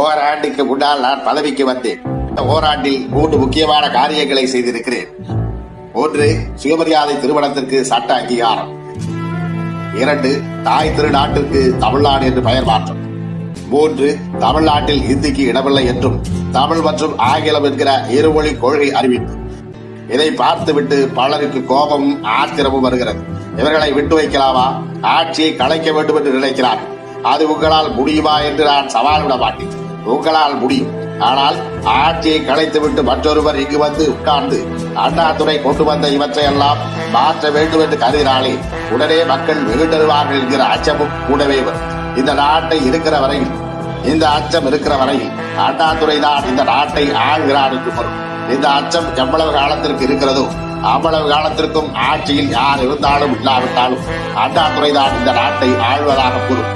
ஓராண்டுக்கு முன்னால் நான் பதவிக்கு வந்தேன். ஓராண்டில் 3 முக்கியமான காரியங்களை செய்திருக்கிறேன். 1. சுயமரியாதை திருமணத்திற்கு சட்ட அங்கீகாரம். 2. தாய் திருநாட்டிற்கு தமிழ்நாடு என்று பெயர் மாற்றம். 3. தமிழ்நாட்டில் இந்திக்கு இடமில்லை என்றும் தமிழ் மற்றும் ஆங்கிலம் என்கிற இருமொழி கொள்கை அறிவிப்பு. இதை பார்த்துவிட்டு பலருக்கு கோபமும் ஆத்திரமும் வருகிறது. இவர்களை விட்டு வைக்கலாமா? ஆட்சியை கலைக்க வேண்டும் என்று நினைக்கிறார்கள். அது உங்களால் முடியுமா என்று நான் சவால் விட மாட்டேன். உங்களால் முடியும். ஆனால் ஆட்சியை கலைத்துவிட்டு மற்றொருவர் இங்கு வந்து உட்கார்ந்து அண்ணாதுரை கொண்டு வந்த இவற்றை எல்லாம் மாற்ற வேண்டும் என்று கருதினாலே உடனே மக்கள் வெகுண்டருவார்கள் என்கிற அச்சமும் கூடவே வரும். இந்த நாட்டை இருக்கிற வரையில், இந்த அச்சம் இருக்கிற வரையில் அண்ணாதுரை தான் இந்த நாட்டை ஆள்கிறார் என்று பொருள். இந்த அச்சம் எவ்வளவு காலத்திற்கு இருக்கிறதோ அவ்வளவு காலத்திற்கும் ஆட்சியில் யார் இருந்தாலும் இல்லாவிட்டாலும் அண்ணாதுரை தான் இந்த நாட்டை ஆள்வதாக பொருள்.